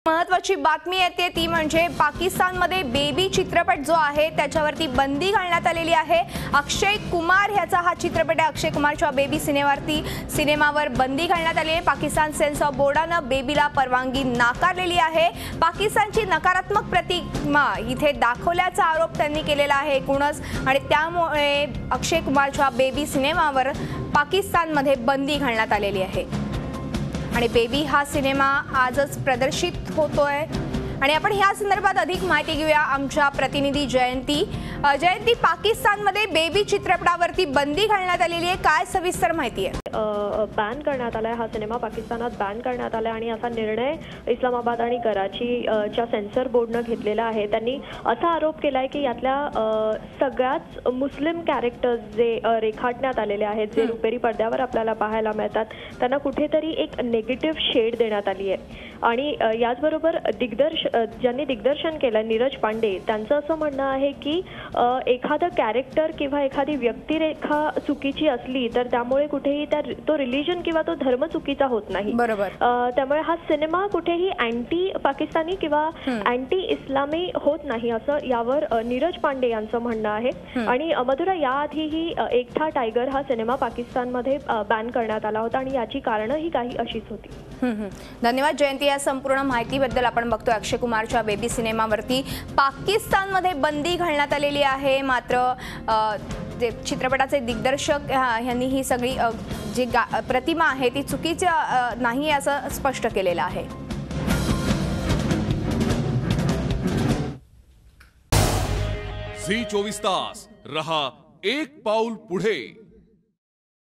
महत्त्वाची बातमी येते ती म्हणजे पाकिस्तानमध्ये बेबी चित्रपट जो आहे त्याच्यावरती बंदी घालण्यात आलेली आहे। अक्षय कुमार ह्याचा हा चित्रपट आहे। अक्षय कुमारच्या बेबी सिनेमावर बंदी घालण्यात आली आहे। पाकिस्तान सेन्सॉर बोर्डाने बेबीला परवानगी नाकारलेली आहे। पाकिस्तानची नकारात्मक प्रतिमा इथे दाखवल्याचा आरोप त्यांनी केलेला आहे एकूणच, आणि त्यामुळे अक्षय कुमारच्या बेबी सिनेमावर पाकिस्तानमध्ये बंदी घालण्यात आलेली आहे। आणि बेबी हा सिनेमा आजच प्रदर्शित होतोय आणि आपण ह्या संदर्भात अधिक माहिती घेऊया आमच्या प्रतिनिधी जयंती। पाकिस्तानमध्ये बेबी चित्रपटावरती बंदी घालण्यात आलेली आहे, काय सविस्तर माहिती आहे? बॅन करण्यात आलाय हा सिनेमा, पाकिस्तानात बॅन करण्यात आलाय आणि असा निर्णय इस्लामाबाद आणि कराचीच्या सेन्सर बोर्डने घेतलेला आहे। त्यांनी असा आरोप केलाय की यातल्या सगळ्याच मुस्लिम कॅरेक्टर्स जे रेखाटण्यात आलेले आहेत, जे रुपेरी पडद्यावर आपल्याला पाहायला मिळतात, त्यांना कुठेतरी एक नेगेटिव्ह शेड देण्यात आली आहे। आणि याचबरोबर ज्यांनी दिग्दर्शन केलं नीरज पांडे, त्यांचं असं म्हणणं आहे की एखादं कॅरेक्टर किंवा एखादी व्यक्तिरेखा चुकीची असली तर त्यामुळे कुठेही तो रिलिजन किंवा तो धर्म चुकीचा होत नाही। बरोबर, त्यामुळे हा सिनेमा कुठेही अँटी पाकिस्तानी किंवा अँटी इस्लामी होत नाही असं यावर नीरज पांडे यांचं म्हणणं आहे। आणि मधुरा, याआधीही एक था टायगर हा सिनेमा पाकिस्तानमध्ये बॅन करण्यात आला होता आणि याची कारणं ही काही अशीच होती। धन्यवाद जयंती, या संपूर्ण माहितीबद्दल। आपण बघतोय अक्षय कुमारच्या बेबी सिनेमावरती पाकिस्तानमध्ये बंदी घालण्यात आलेली आहे, मात्र जे चित्रपटाचे दिग्दर्शक यांनी ही सगळी जी प्रतिमा आहे ती चुकीची नाही असं स्पष्ट केलेलं आहे। झी 24 तास रहा एक पाऊल पुढे।